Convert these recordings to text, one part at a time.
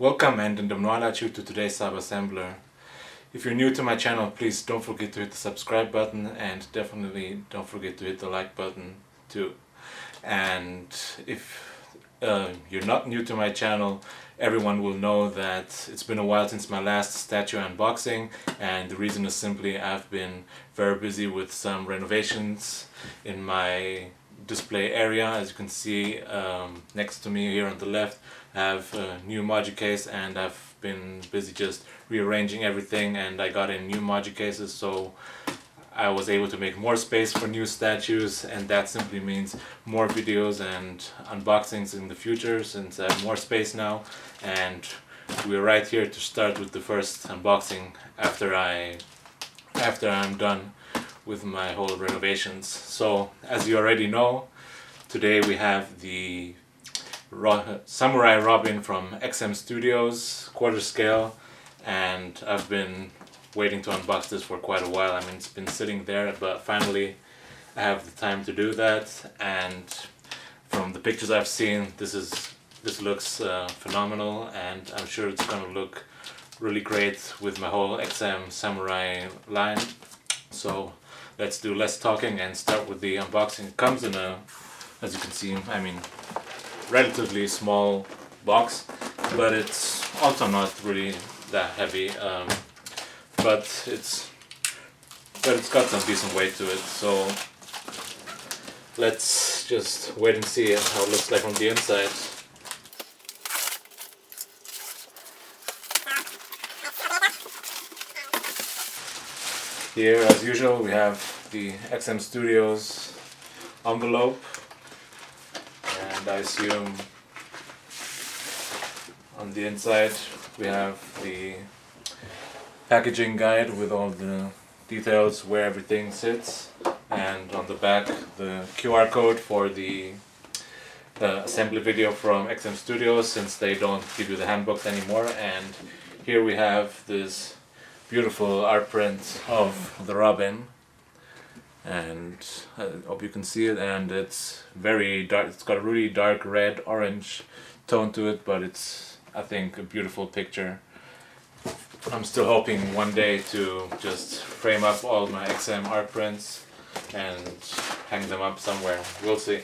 Welcome and ndamnwalachu to today's Sabassembler. If you're new to my channel, please don't forget to hit the subscribe button and definitely don't forget to hit the like button too. And if you're not new to my channel, everyone will know that it's been a while since my last statue unboxing, and the reason is simply I've been very busy with some renovations in my display area. As you can see next to me here on the left, I have a new Moji case, and I've been busy just rearranging everything, and I got in new Moji cases, so I was able to make more space for new statues, and that simply means more videos and unboxings in the future since I have more space now. And we're right here to start with the first unboxing after I'm done with my whole renovations. So as you already know, today we have the Samurai Robin from XM Studios, quarter scale, and I've been waiting to unbox this for quite a while. I mean, it's been sitting there, but finally I have the time to do that. And from the pictures I've seen, this looks phenomenal, and I'm sure it's gonna look really great with my whole XM Samurai line. So let's do less talking and start with the unboxing. It comes in a, as you can see, I mean, relatively small box, but it's also not really that heavy. But it's got some decent weight to it. So let's just wait and see how it looks like from the inside. Here, as usual, we have the XM Studios envelope, and I assume on the inside we have the packaging guide with all the details where everything sits, and on the back the QR code for the assembly video from XM Studios, since they don't give you the handbook anymore. And here we have this beautiful art print of the Robin, and I hope you can see it, and it's very dark. It's got a really dark red orange tone to it, but it's, I think, a beautiful picture. I'm still hoping one day to just frame up all my XM art prints and hang them up somewhere. We'll see.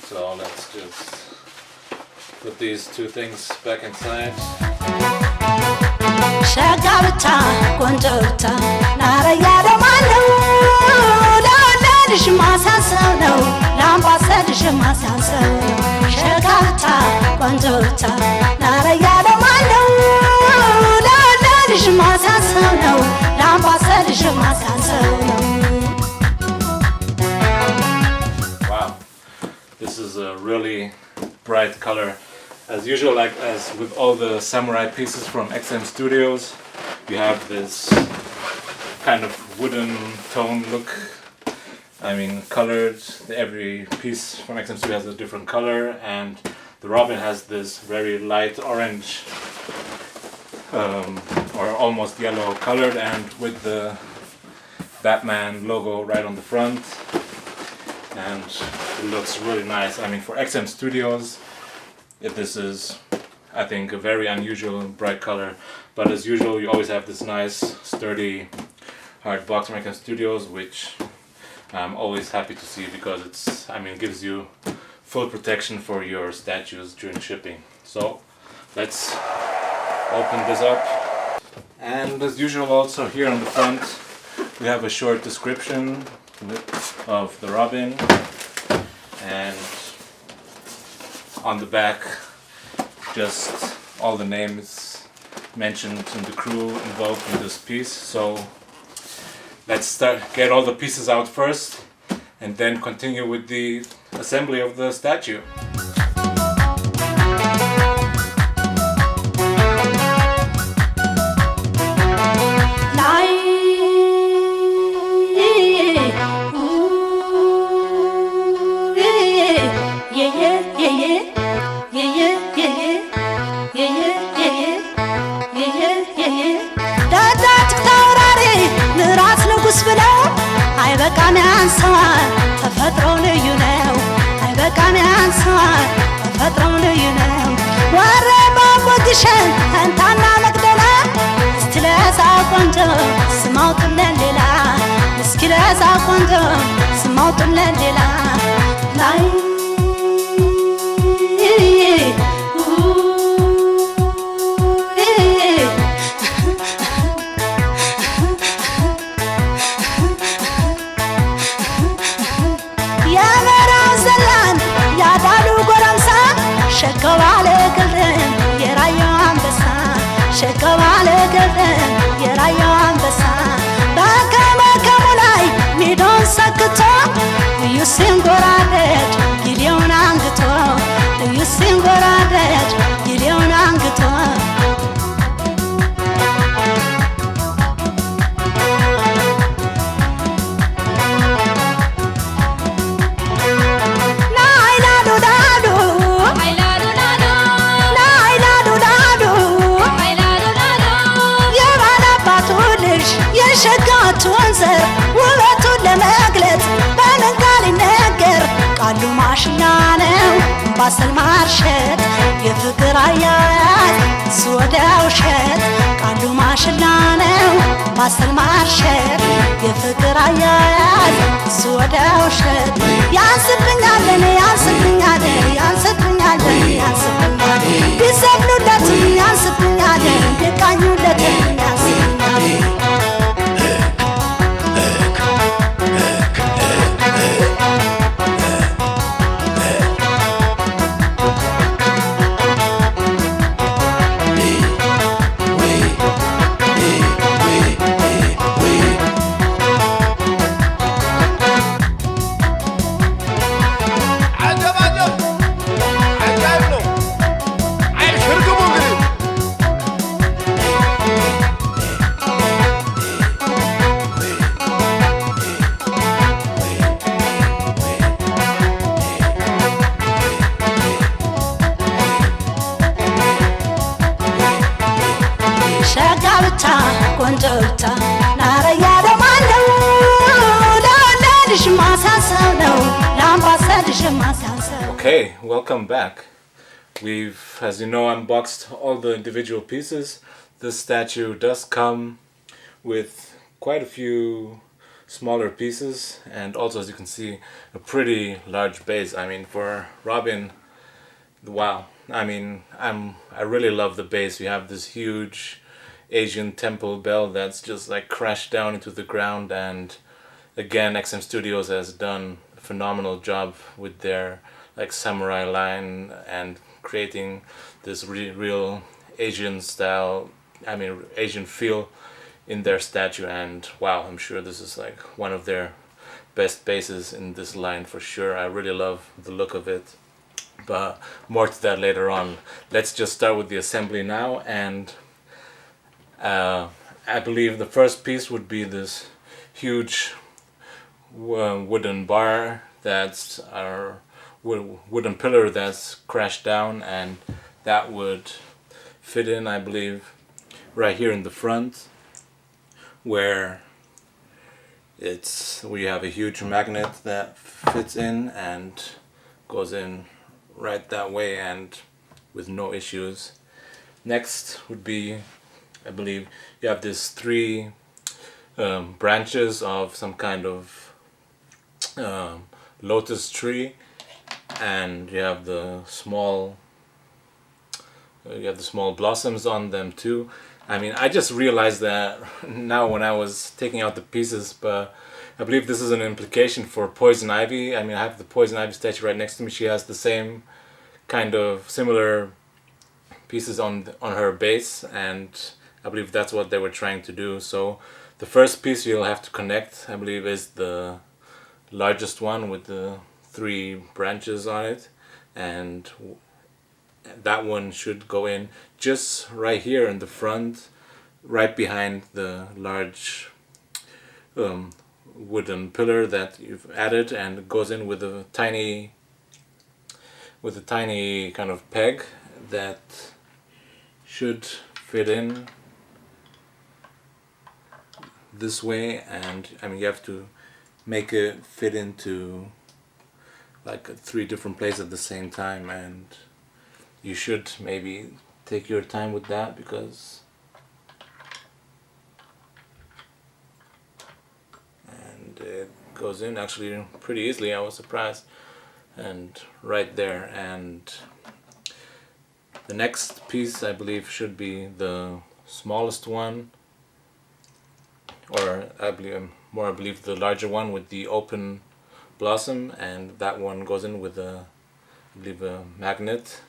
So let's just put these two things back inside. Wow, this is a really bright color. As usual, like as with all the samurai pieces from XM Studios, you have this kind of wooden tone look. I mean, colored. Every piece from XM Studios has a different color, and the Robin has this very light orange or almost yellow colored, and with the Batman logo right on the front, and it looks really nice. I mean, for XM Studios, this is, I think, a very unusual and bright color. But as usual, you always have this nice, sturdy, hard box from XM Studios, which I'm always happy to see, because it's, I mean, it gives you full protection for your statues during shipping. So let's open this up. And as usual, also here on the front, we have a short description of the Robin, and on the back, just all the names mentioned in the crew involved in this piece. So let's get all the pieces out first, and then continue with the assembly of the statue. በቃም ያንሳል ተፈጥሮው ልዩ ነው ወረባቦ ግሸን እንታና መቅደላ እስቲ ለዛ ቆንጆ ስም አውጡለት ሌላ እስኪ ለዛ ቆንጆ ስም አውጡለት ሌላ ላይ ሸከባለ ገልደን የራያው አንበሳ ሸከባለ ገልደን የራያው አንበሳ በከመከሙ ላይ ሚዶን ሰክቶ ልዩ ሲንጎራደድ ጊዜውን አንግቶ ልዩ ሲንጎራደድ ጊዜውን አንግቶ የሸጋቱን ዘር ውበቱን ለመግለጽ በምን ቃል ይነገር ቃሉ ማሽላ ነው ባሰል ማርሸት የፍቅር አያያዝ እሱ ወደ ውሸት ቃሉ ማሽላ ነው ባሰል ማርሸት የፍቅር አያያዝ እሱ ወደ ውሸት ያንስብኛለን ያንስብኛለን ያንስብኛለን ያንስብኛለን ቢሰብሉለት ያንስብኛለን ቢቃኙለት ያንስብኛለን ቆንጆታ ናረያ ደማለው ለወለድሽ ማሳሰብ ነው ለአምባሰልሽ ማሳሰብ Okay, welcome back. We've, as you know, unboxed all the individual pieces. This statue does come with quite a few smaller pieces and also, as you can see, a pretty large base. I mean, for Robin, wow. I mean, I really love the base. We have this huge Asian temple bell that's just like crashed down into the ground, and again XM Studios has done a phenomenal job with their like samurai line and creating this real Asian style, I mean Asian feel in their statue, and wow, I'm sure this is like one of their best bases in this line for sure. I really love the look of it, but more to that later on. Let's just start with the assembly now, and I believe the first piece would be this huge wooden bar that's our wooden pillar that's crashed down, and that would fit in, I believe, right here in the front, where we have a huge magnet that fits in and goes in right that way and with no issues. Next would be, I believe, you have these three branches of some kind of lotus tree, and you have the small blossoms on them too. I mean, I just realized that now when I was taking out the pieces, but I believe this is an implication for Poison Ivy. I mean, I have the Poison Ivy statue right next to me. She has the same kind of similar pieces on her base, and I believe that's what they were trying to do. So the first piece you'll have to connect, I believe, is the largest one with the 3 branches on it, and that one should go in just right here in the front, right behind the large wooden pillar that you've added, and it goes in with a tiny kind of peg that should fit in this way, and I mean you have to make it fit into like 3 different places at the same time, and you should maybe take your time with that, because it goes in actually pretty easily. I was surprised. And right there. And the next piece, I believe, should be the smallest one, or I believe the larger one with the open blossom, and that one goes in with I believe a magnet,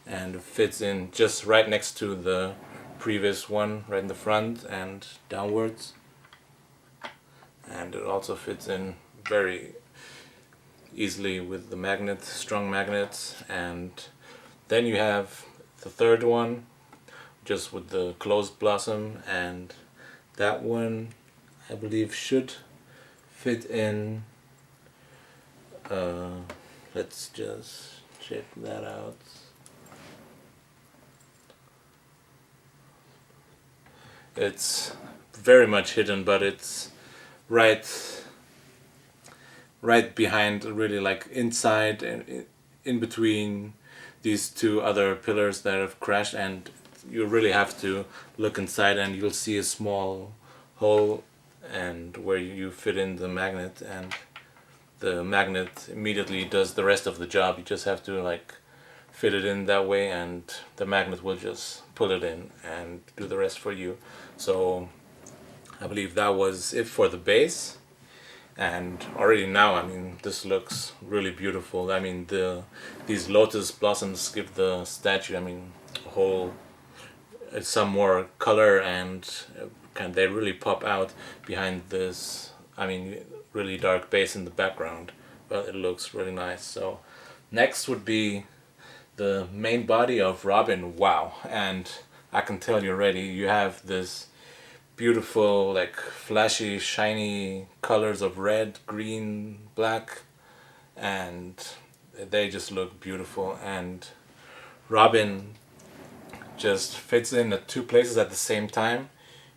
and fits in just right next to the previous one, right in the front and downwards. And it also fits in very easily with the magnet, strong magnets. And then you have the third one just with the closed blossom, and that one I believe should fit in. Let's just check that out. It's very much hidden, but it's right behind, really, like inside and in between these 2 other pillars that have crashed, and you really have to look inside, and you'll see a small hole and where you fit in the magnet, and the magnet immediately does the rest of the job. You just have to like fit it in that way, and the magnet will just pull it in and do the rest for you. So I believe that was it for the base. And already now, I mean, this looks really beautiful. I mean, these lotus blossoms give the statue, I mean, some more color, and they really pop out behind this, I mean, really dark base in the background. But it looks really nice. So next would be the main body of Robin. Wow. And I can tell you already, you have this beautiful, like flashy, shiny colors of red, green, black, and they just look beautiful. And Robin just fits in at 2 places at the same time.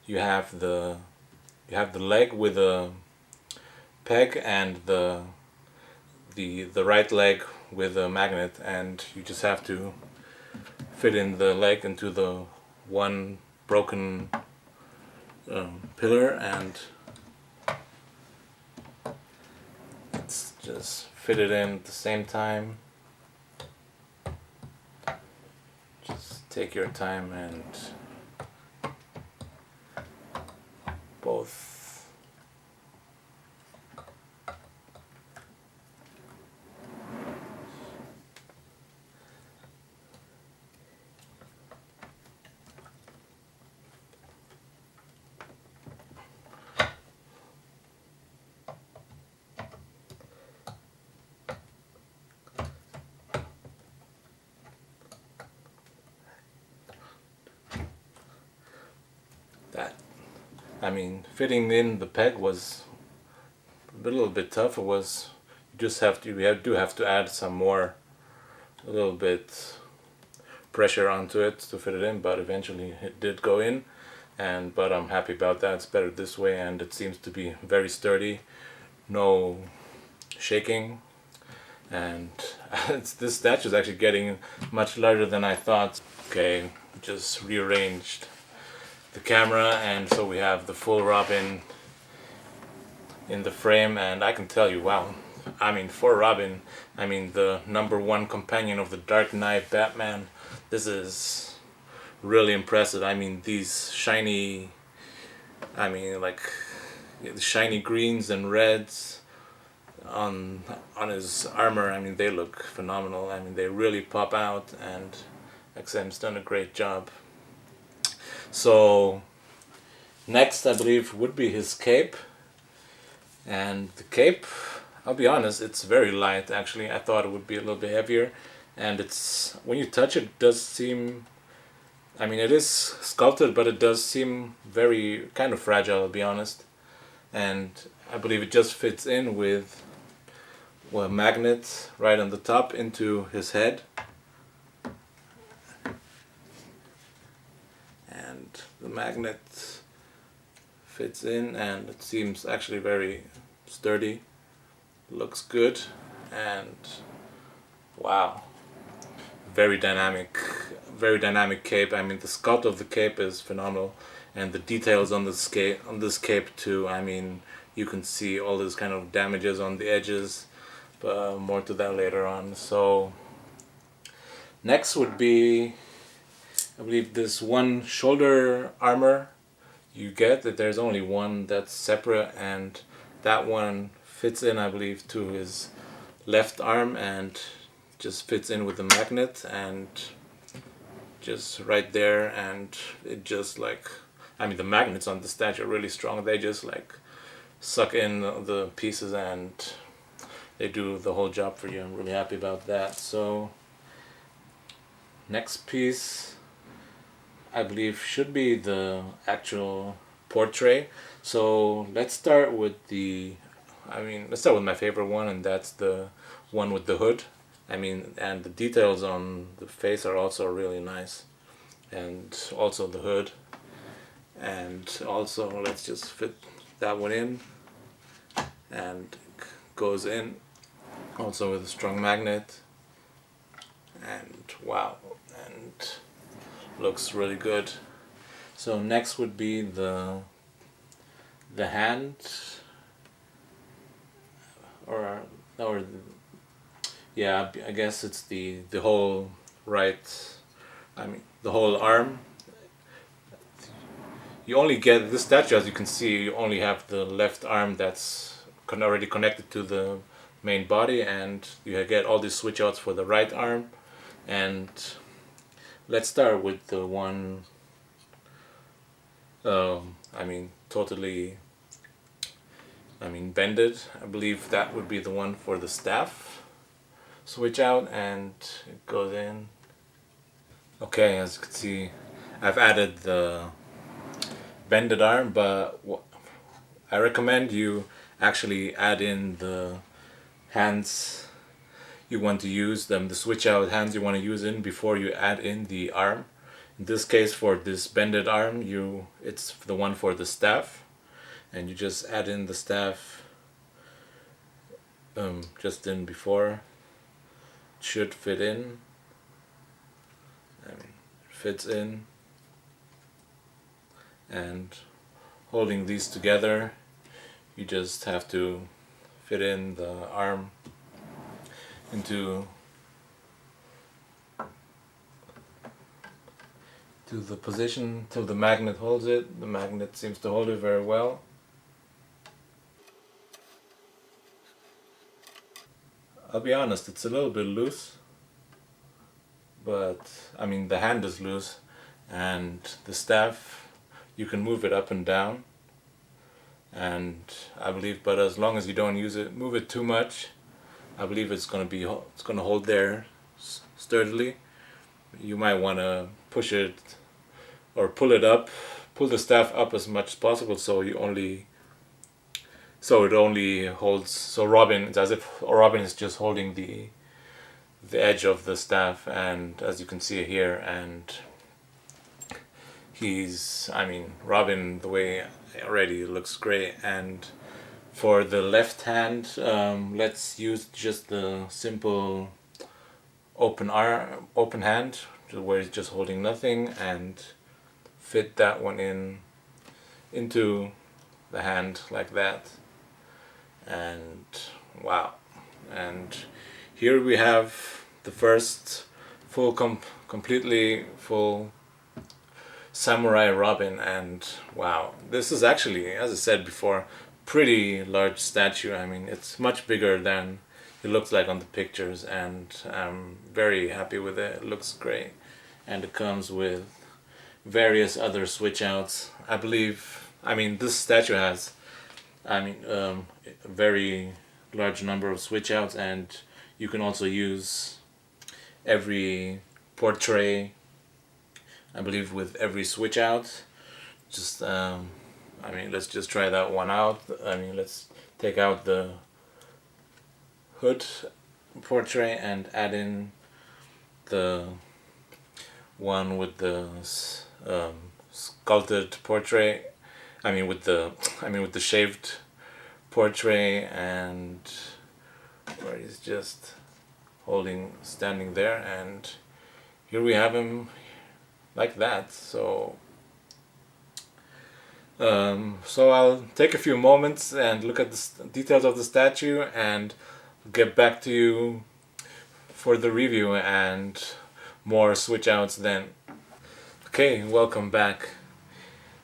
You have the leg with a peg, and the right leg with a magnet, and you just have to fit in the leg into the one broken pillar, and let's just fit it in at the same time. Just take your time, and both. I mean, fitting in the peg was a little bit tough. It was, you do have to add some more, a little bit pressure onto it to fit it in, but eventually it did go in, but I'm happy about that. It's better this way, and it seems to be very sturdy, no shaking, and this statue is actually getting much larger than I thought. Okay, just rearranged the camera, and so we have the full Robin in the frame, and I can tell you, wow, I mean, for Robin, I mean, the #1 companion of the Dark Knight Batman, this is really impressive. I mean, these shiny, I mean, like shiny greens and reds on his armor, I mean, they look phenomenal. I mean, they really pop out, and XM's done a great job. So next, I believe, would be his cape. And the cape, I'll be honest, it's very light actually. I thought it would be a little bit heavier, and it's, when you touch it, it does seem, I mean, it is sculpted, but it does seem very kind of fragile, I'll be honest. And I believe it just fits in with a magnet right on the top into his head. And the magnet fits in, and it seems actually very sturdy. Looks good. and wow, very dynamic cape. I mean, the sculpt of the cape is phenomenal, and the details on this cape too. I mean, you can see all these kind of damages on the edges, but more to that later on. So next would be, I believe, this one shoulder armor. You get that there's only one that's separate, and that one fits in, I believe, to his left arm and just fits in with the magnet and just right there, and it just like, I mean, the magnets on the statue are really strong. They just like suck in the pieces and they do the whole job for you. I'm really happy about that. So next piece, I believe, should be the actual portrait. So let's start with my favorite one, and that's the one with the hood. I mean, and the details on the face are also really nice, and also the hood. And also, let's just fit that one in, and goes in also with a strong magnet, and wow, and looks really good. So next would be the hand, or yeah, I guess it's the whole right, I mean the whole arm. You only get this statue, as you can see, you only have the left arm that's already connected to the main body, and you get all these switch outs for the right arm. And let's start with the one, totally, bended. I believe that would be the one for the staff switch out, and it goes in. Okay, as you can see, I've added the bended arm, but I recommend you actually add in the hands you want to use, the switch out hands you want to use in before you add in the arm. In this case, for this bended arm, it's the one for the staff, and you just add in the staff just in before. It should fit in. It fits in, and holding these together, you just have to fit in the arm into the position till the magnet holds it. The magnet seems to hold it very well. I'll be honest, it's a little bit loose, but the hand is loose, and the staff, you can move it up and down, and I believe, but as long as you don't move it too much, I believe it's going to hold there sturdily. You might want to push it or pull the staff up as much as possible, so it only holds. So it's as if Robin is just holding the edge of the staff, and as you can see here, and Robin, the way already looks great. And for the left hand, let's use just the simple open hand, where it's just holding nothing, and fit that one into the hand like that. And wow, and here we have the first completely full samurai Robin. And wow, this is actually, as I said before, pretty large statue. It's much bigger than it looks like on the pictures, and I'm very happy with it. It looks great, and it comes with various other switch outs. I believe, this statue has a very large number of switch outs, and you can also use every portrait, I believe, with every switch out. Just let's just try that one out. Let's take out the hood portrait and add in the one with the sculpted portrait. With the shaved portrait, and where he's just standing there, and here we have him like that. So I'll take a few moments and look at the details of the statue and get back to you for the review and more switch outs then. Okay, welcome back.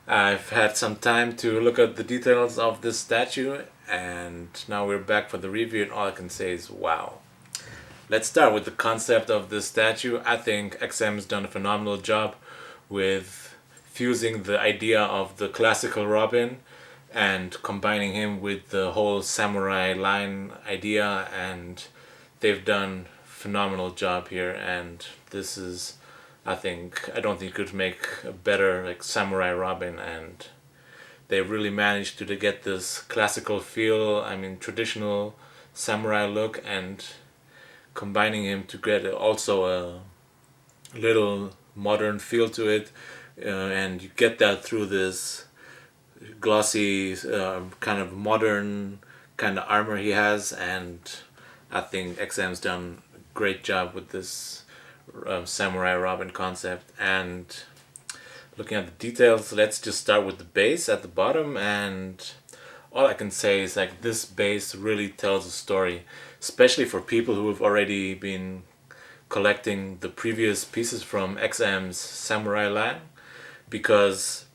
I've had some time to look at the details of this statue, and now we're back for the review, and all I can say is wow. Let's start with the concept of this statue. I think XM's done a phenomenal job with fusing the idea of the classical Robin and combining him with the whole samurai line idea, and they've done a phenomenal job here. And this is, I don't think you could make a better like samurai Robin, and they really managed to get this classical feel, I mean traditional samurai look, and combining him to get also a little modern feel to it. And you get that through this glossy kind of modern kind of armor he has, and I think XM's done a great job with this samurai Robin concept. And looking at the details, let's just start with the base at the bottom, and all I can say is like this base really tells a story, especially for people who have already been collecting the previous pieces from XM's samurai line, because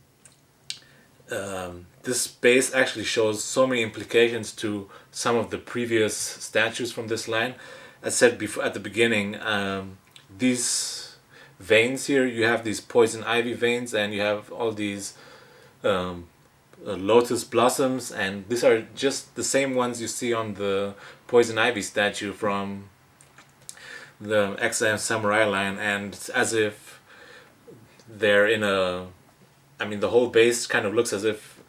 this base actually shows so many implications to some of the previous statues from this line. As said before at the beginning, these veins here, you have these poison ivy veins, and you have all these lotus blossoms, and these are just the same ones you see on the poison ivy statue from the XM samurai line. And it's as if they're in the whole base kind of looks as if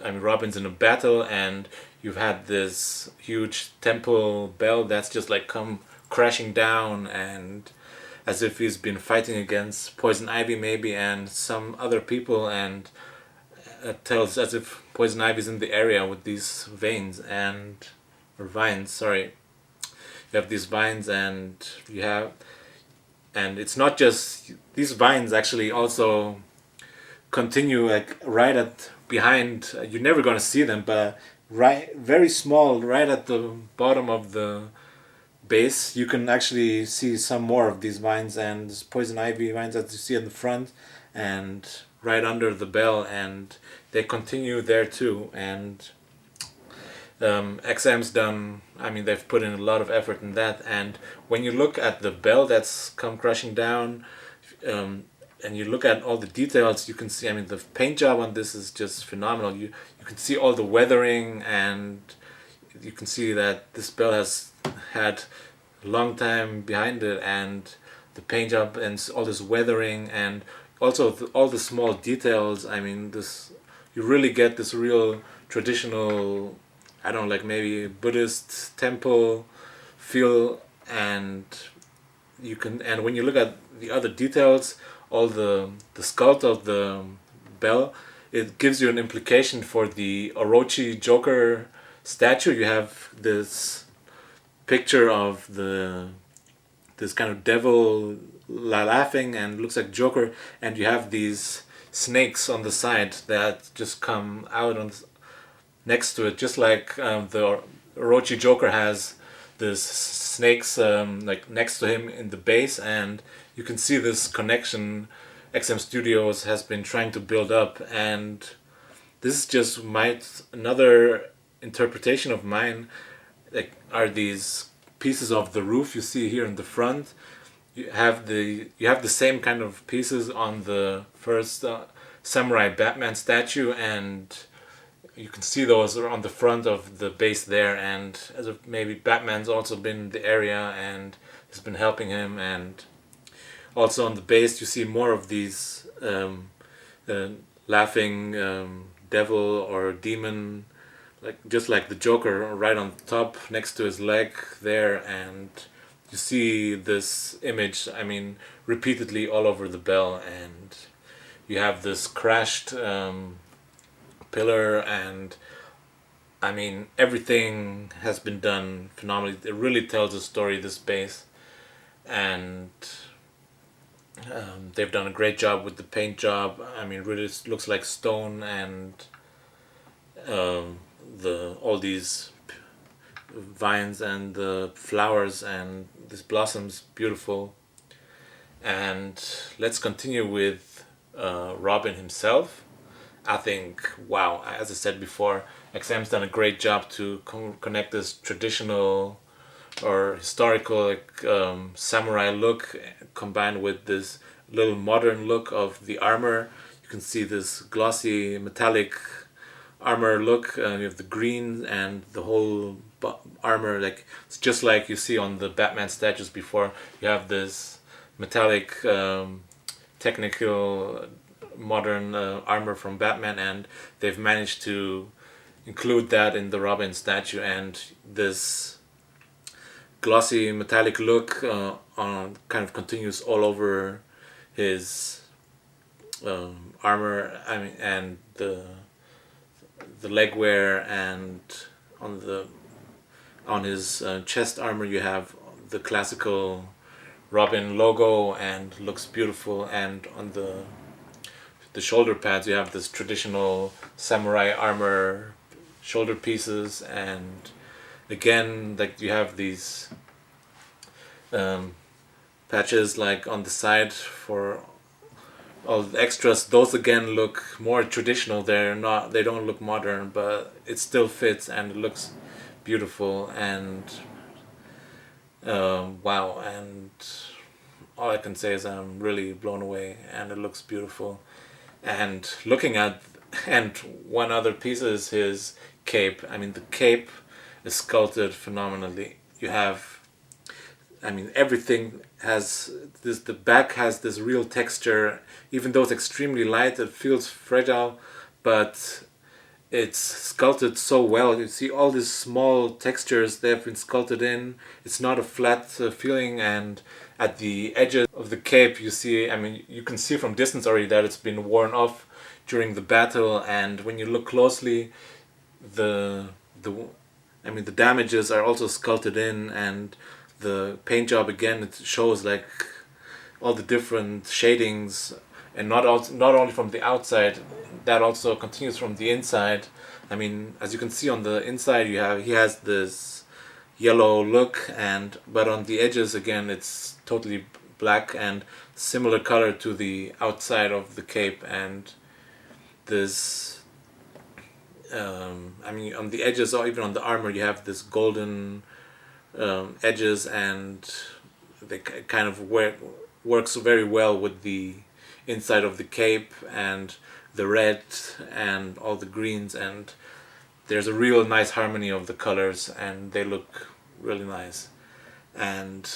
Robin's in a battle, and you've had this huge temple bell that's just like come crashing down, and as if he's been fighting against poison ivy maybe and some other people, and it tells as if poison ivy's in the area with these veins or vines, sorry. You have these vines, and it's not just these vines actually also continue like right at behind. You're never gonna see them, but right, very small, right at the bottom of the base, you can actually see some more of these vines, and this poison ivy vines that you see in the front and right under the bell, and they continue there too. And XM's done, they've put in a lot of effort in that. And when you look at the bell that's come crashing down, and you look at all the details, you can see, the paint job on this is just phenomenal. You can see all the weathering, and you can see that this bell has had a long time behind it, and the paint job and all this weathering, and also all the small details. You really get this real traditional, maybe Buddhist temple feel. And when you look at the other details, all the sculpt of the bell, it gives you an implication for the Orochi Joker statue. You have this picture of this kind of devil laughing and looks like Joker, and you have these snakes on the side that just come out next to it, just like the Orochi Joker has this snakes next to him in the base. And you can see this connection XM Studios has been trying to build up, and this is just another interpretation of mine. Are these pieces of the roof you see here in the front? You have the same kind of pieces on the first Samurai Batman statue, and you can see those are on the front of the base there. And as if maybe Batman's also been in the area and has been helping him. And also on the base you see more of these laughing devil or demon, just like the Joker right on the top next to his leg there. And you see this image repeatedly all over the bell, and you have this crashed pillar. And I mean, everything has been done phenomenally. It really tells a story, this base. And they've done a great job with the paint job. I mean, really looks like stone, and the all these vines and the flowers and these blossoms, beautiful. And let's continue with Robin himself. I think, wow, as I said before, XM's done a great job to connect this traditional or historical samurai look combined with this little modern look of the armor. You can see this glossy metallic armor look. You have the green and the whole armor, like it's just like you see on the Batman statues before. You have this metallic technical modern armor from Batman, and they've managed to include that in the Robin statue, and this glossy metallic look kind of continues all over his armor. I mean, and the leg wear, and on his chest armor you have the classical Robin logo, and looks beautiful. And on the shoulder pads you have this traditional samurai armor shoulder pieces, and again, like you have these patches like on the side for all the extras. Those again look more traditional. They don't look modern, but it still fits and it looks beautiful. And wow, and all I can say is I'm really blown away, and it looks beautiful. And looking at, and one other piece is his cape. I mean, the cape is sculpted phenomenally. You have, I mean, everything has this, the back has this real texture. Even though it's extremely light, it feels fragile, but it's sculpted so well. You see all these small textures, they have been sculpted in. It's not a flat feeling, and at the edges of the cape you see, I mean, you can see from distance already that it's been worn off during the battle, and when you look closely, the damages are also sculpted in, and the paint job again, it shows like all the different shadings, and not only from the outside, that also continues from the inside. I mean, as you can see on the inside, he has this yellow look, but on the edges again it's totally black and similar color to the outside of the cape. And this I mean, on the edges or even on the armor you have this golden edges, and they kind of works very well with the inside of the cape and the red and all the greens, and there's a real nice harmony of the colors, and they look really nice. And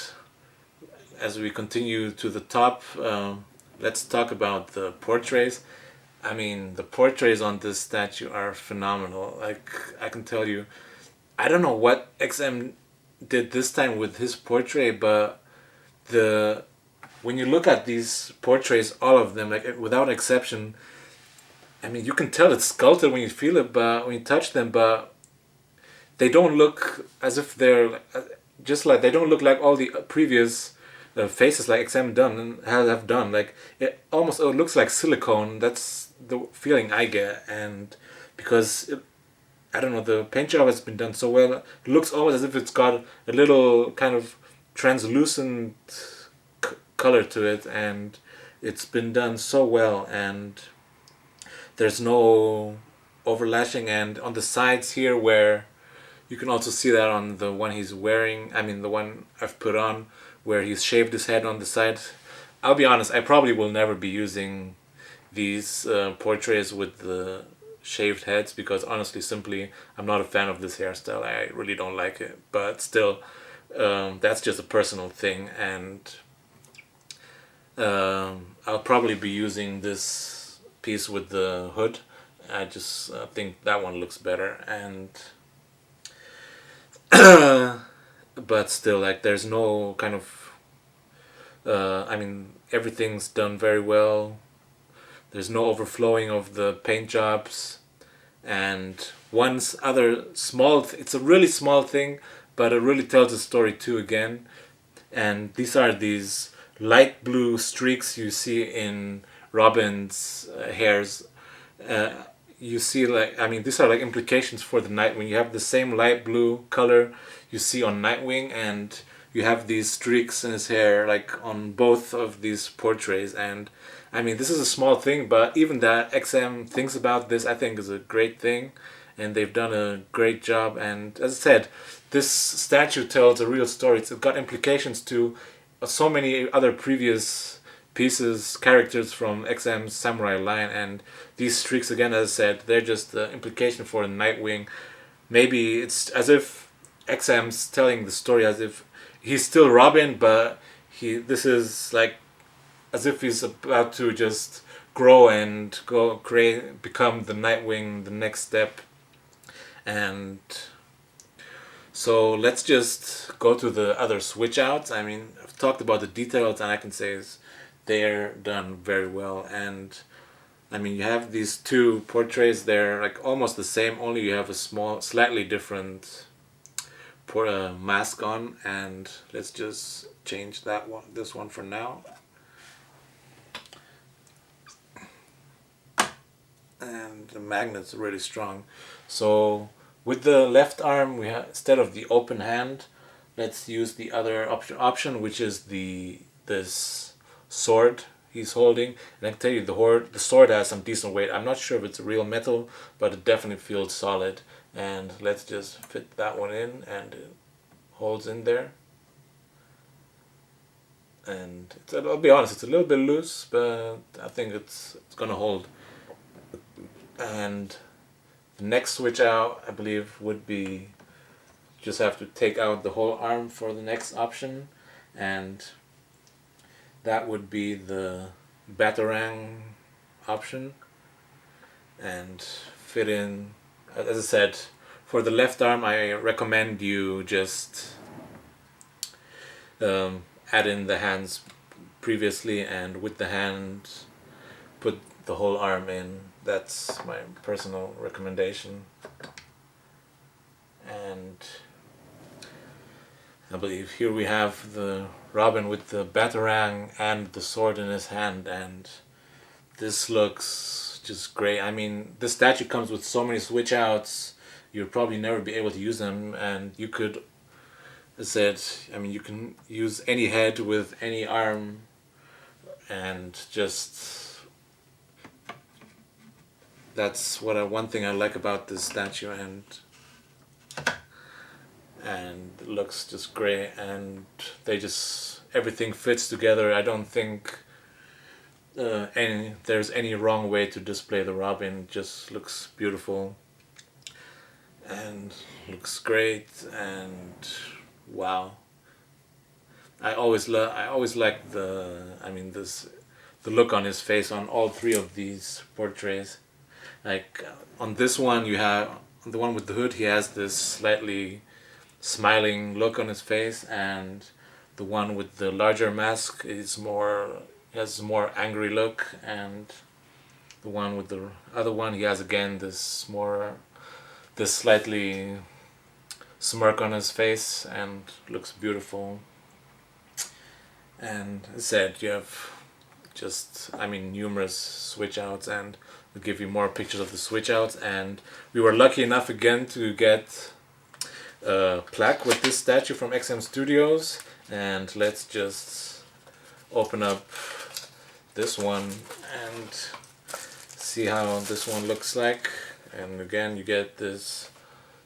as we continue to the top, let's talk about the portraits. I mean, the portraits on this statue are phenomenal. Like, I can tell you, I don't know what XM did this time with his portrait, but when you look at these portraits, all of them, like without exception, I mean, you can tell it's sculpted when you feel it, but when you touch them, but they don't look as if they're just like, they don't look like all the previous faces like XM have done. Like, it almost looks like silicone. That's the feeling I get, and because I don't know, the paint job has been done so well. It looks almost as if it's got a little kind of translucent color to it, and it's been done so well, and there's no overlashing. And on the sides here, where you can also see that on the one he's wearing, I mean the one I've put on, where he's shaved his head on the side. I'll be honest, I probably will never be using these portraits with the shaved heads, because honestly, simply, I'm not a fan of this hairstyle. I really don't like it, but still, that's just a personal thing, and I'll probably be using this piece with the hood. I just think that one looks better, and but still, like, there's no kind of I mean, everything's done very well. There's no overflowing of the paint jobs, And one's other small, it's a really small thing, but it really tells a story too again. And these are these light blue streaks you see in Robin's hairs. You see, like, I mean, these are like implications for the Nightwing. You have the same light blue color you see on Nightwing, and you have these streaks in his hair, like on both of these portraits. And I mean, this is a small thing, but even that XM thinks about this, I think, is a great thing, and they've done a great job. And as I said, this statue tells a real story. It's got implications to so many other previous pieces, characters from XM's Samurai line, and these streaks, again, as I said, they're just the implication for Nightwing. Maybe it's as if XM's telling the story as if he's still Robin, but this is like as if he's about to just grow and become the Nightwing, the next step. And so let's just go to the other switch outs. I mean, I've talked about the details, and I can say they're done very well. And I mean, you have these two portraits, they're like almost the same, only you have a slightly different mask on. And let's just change this one for now. And the magnet's really strong. So with the left arm, we have, instead of the open hand, let's use the other option, which is this sword he's holding. And I can tell you, the sword has some decent weight. I'm not sure if it's real metal, but it definitely feels solid. And let's just fit that one in, and it holds in there. And I'll be honest, it's a little bit loose, but I think it's gonna hold. And the next switch out, I believe, would be just have to take out the whole arm for the next option, and that would be the Batarang option, and fit in. As I said, for the left arm, I recommend you just add in the hands previously, and with the hand put the whole arm in. That's my personal recommendation. And I believe here we have the Robin with the Batarang and the sword in his hand, and this looks just great. I mean, this statue comes with so many switch outs, you'll probably never be able to use them, and you could, as I said, I mean, you can use any head with any arm, and just that's one thing I like about this statue, and it looks just great, and everything fits together. I don't think there's any wrong way to display the Robin. It just looks beautiful and looks great, and wow. I always like the look on his face on all three of these portraits. Like on this one, you have the one with the hood, he has this slightly smiling look on his face, and the one with the larger mask has a more angry look, and the one with the other one, he has again this slightly smirk on his face, and looks beautiful. And as I said, you have numerous switch outs, and we'll give you more pictures of the switch outs. And we were lucky enough again to get a plaque with this statue from XM Studios, and let's just open up this one and see how this one looks like. And again, you get this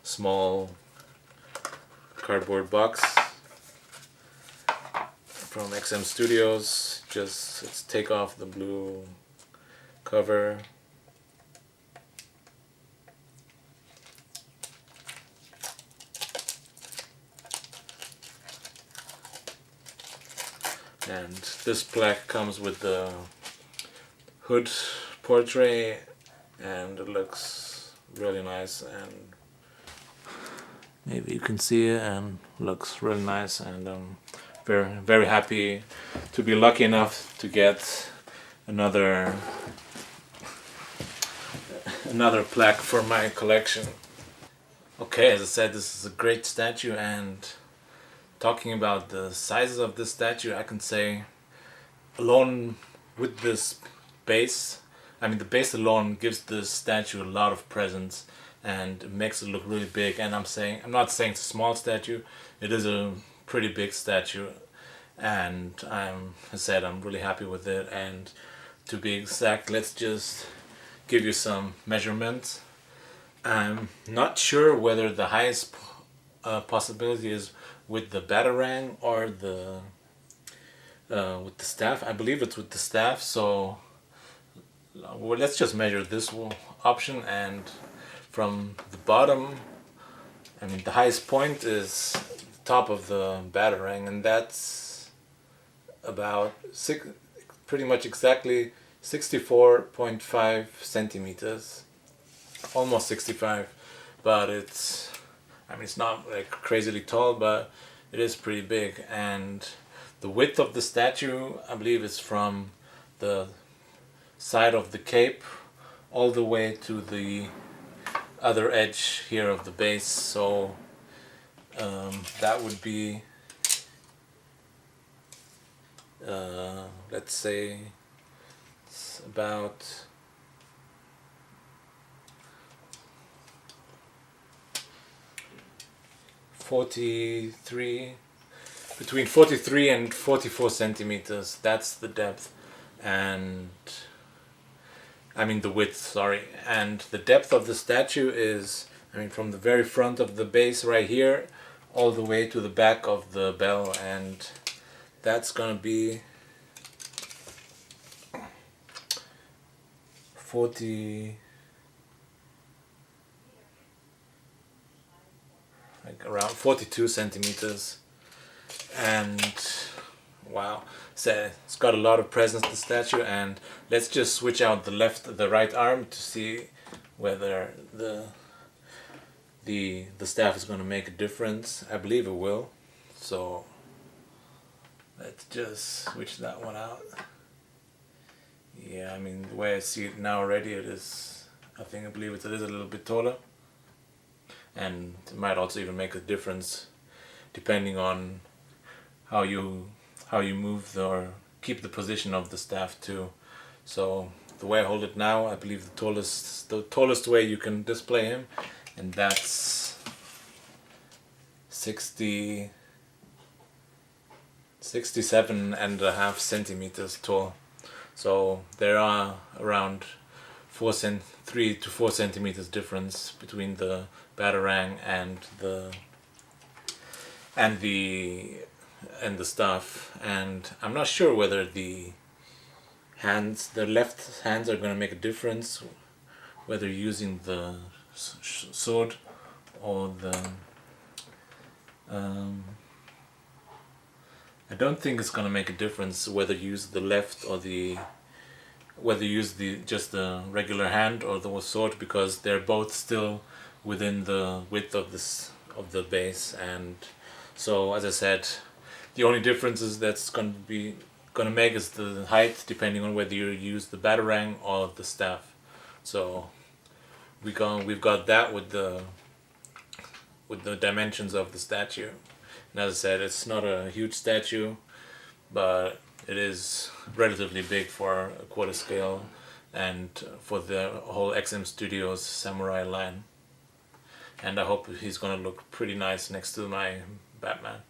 small cardboard box from XM Studios. Let's take off the blue cover. And this plaque comes with the hood portrait, and it looks really nice, and maybe you can see it, and looks really nice, and I'm very, very happy to be lucky enough to get another another plaque for my collection. Okay, as I said, this is a great statue, and talking about the sizes of this statue, I can say alone with this base, I mean the base alone gives this statue a lot of presence and it makes it look really big. And I'm not saying it's a small statue, it is a pretty big statue, and as I said, I'm really happy with it. And to be exact, let's just give you some measurements. I'm not sure whether the highest possibility is with the batarang or with the staff. I believe it's with the staff, so well, let's just measure this option. And from the bottom, I mean the highest point is the top of the batarang, and that's about pretty much exactly 64.5 centimeters, almost 65, but it's not like crazily tall, but it is pretty big. And the width of the statue, I believe, is from the side of the cape all the way to the other edge here of the base. So that would be let's say it's about between 43 and 44 centimeters. That's the depth, and I mean the width, sorry. And the depth of the statue is, I mean, from the very front of the base right here all the way to the back of the bell, and that's gonna be around 42 centimeters. And wow, so it's got a lot of presence, the statue. And let's just switch out the right arm to see whether the staff is going to make a difference. I believe it will, so let's just switch that one out. Yeah, I mean the way I see it now already, it is, I believe it is a little bit taller, and it might also even make a difference depending on how you move or keep the position of the staff too. So the way I hold it now, I believe the tallest way you can display him, and that's 67.5 centimeters tall. So there are around 3 to 4 centimeters difference between the batarang and the staff. And I'm not sure whether the left hands are going to make a difference, whether using the sword or the I don't think it's going to make a difference whether you use the left or whether you use just the regular hand or the sword, because they're both still within the width of the base. And so, as I said, the only differences that's going to make is the height, depending on whether you use the batarang or the staff. So we've got that with the dimensions of the statue. And as I said, it's not a huge statue, but it is relatively big for a quarter scale and for the whole XM Studios Samurai line. And I hope he's going to look pretty nice next to my Batman.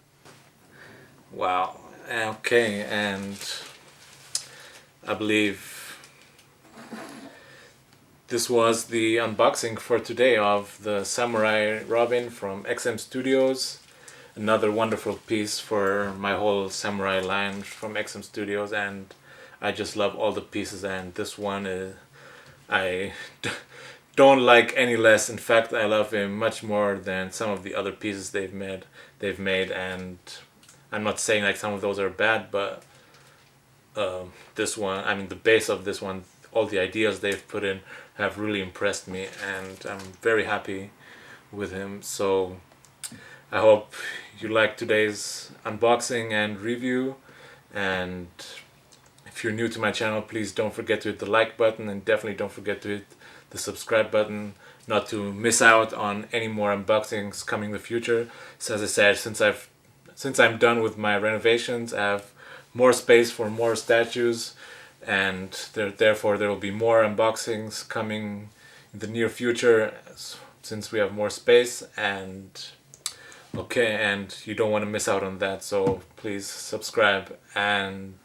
Wow. Okay, and I believe this was the unboxing for today of the Samurai Robin from XM Studios. Another wonderful piece for my whole Samurai line from XM Studios, and I just love all the pieces, and this one I don't like any less. In fact, I love him much more than some of the other pieces they've made. And I'm not saying like some of those are bad, but this one, I mean the base of this one, all the ideas they've put in have really impressed me, and I'm very happy with him. So I hope you liked today's unboxing and review, and if you're new to my channel, please don't forget to hit the like button, and definitely don't forget to hit the subscribe button, not to miss out on any more unboxings coming in the future. So as I said, since I'm done with my renovations, I have more space for more statues, and therefore there will be more unboxings coming in the near future since we have more space. And okay, and you don't want to miss out on that, so please subscribe. And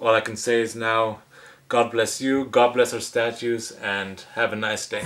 all I can say is now, God bless you, God bless our statues, and have a nice day.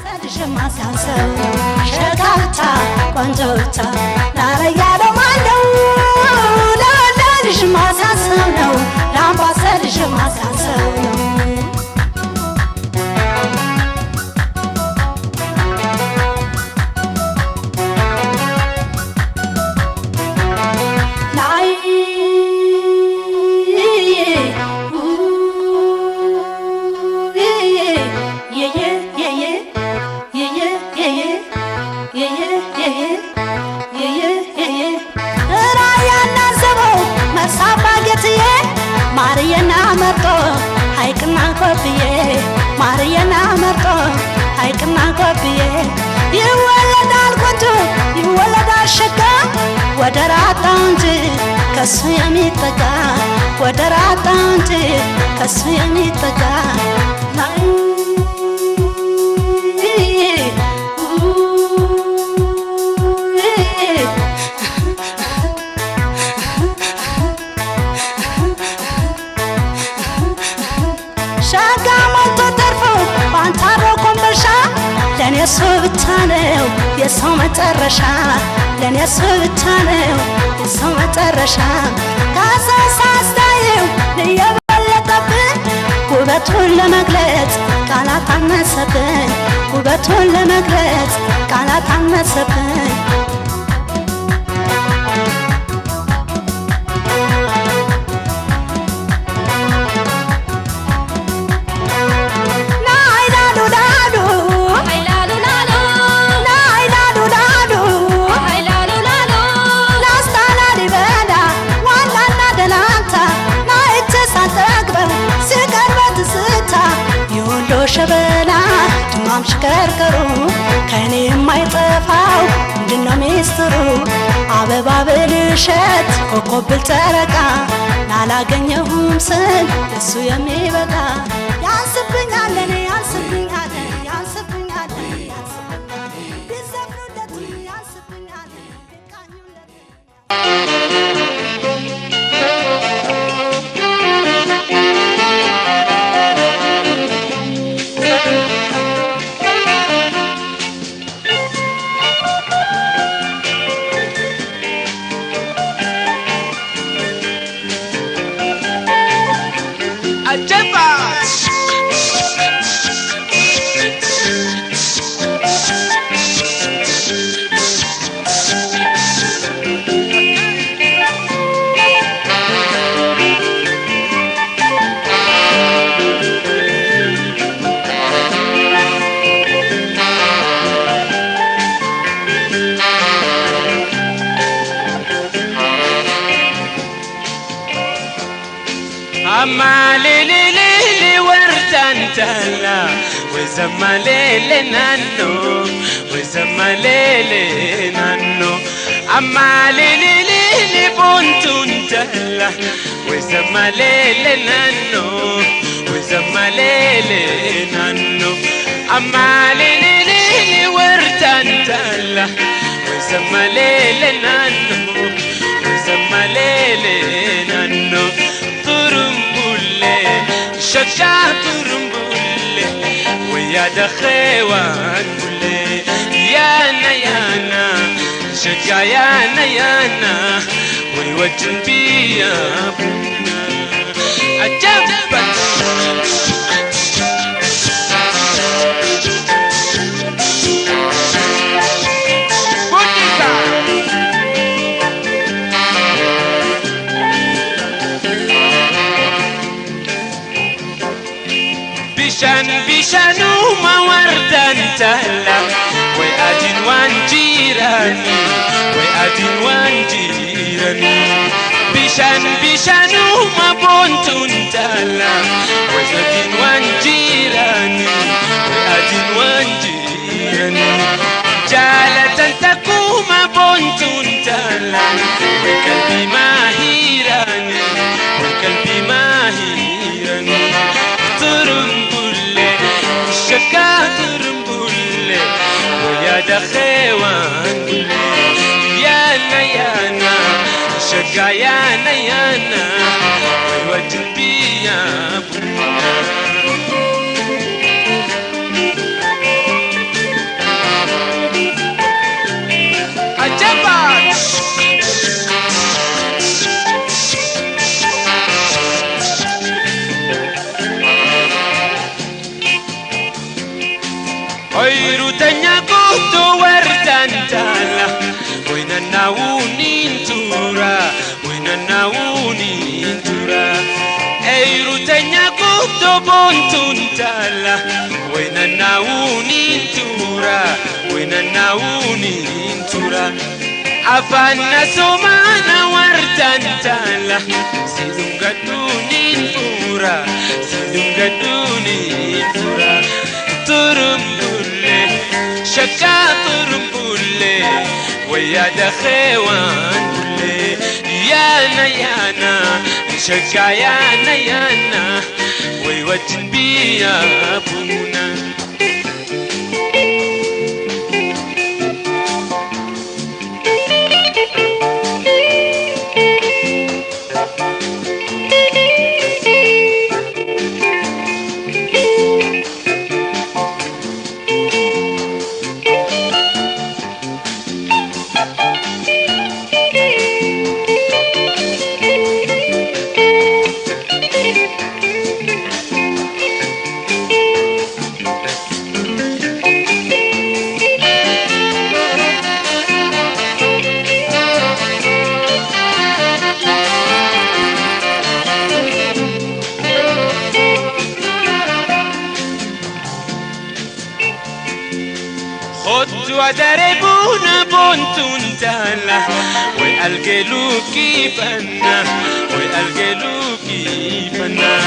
Bishanuma wardan tala we adin wanjirani Bishanuma bontun tala we adin wanjirani we adin وانجيرن جالة تكوما بونتون تالا وقلبي ماهيران وقلبي ماهيران ترمبولي الشكا ترمبولي ويا دخيوان يانا يانا شكا يانا يانا ويوجن بيا Oiru tanya kutu wardantala Wina nauni ntura Wina nauni ntura Eiru tanya kutu bontuntala Wina nauni ntura Wina nauni ntura Afana somana wardantala Silunga duni ntura Silunga duni ntura ترمبولي شكا ترمبولي ويا دخيوان بولي يانا يانا شكا يانا يانا ويوجن بيا بونا خدوا دربونا بونتون تالا والقلو كيفنا والقلو كيفنا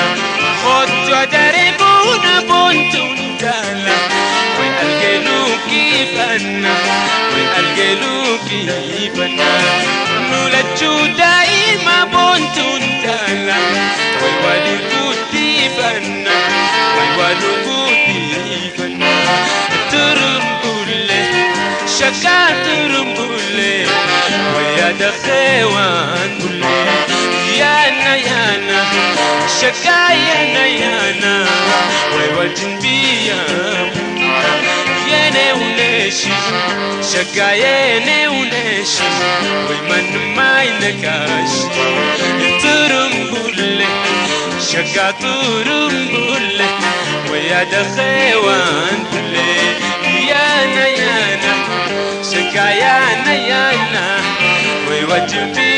خدوا دربونا بونتون تالا والقلو كيفنا والقلو كيفنا نولجو دايما بونتون تالا والوالي كتيفنا والوالي كتيفنا شكا ترمبولي ويا دخيوان بولي يانا يانا شكا يانا يانا ويوجن بيا يانا ونشي شكا يانا ونشي ويمن ما ينكاشي ترمبولي شكا ترمبولي ويا دخيوان بولي يانا يانا شكا يانا يانا ويوجن بيا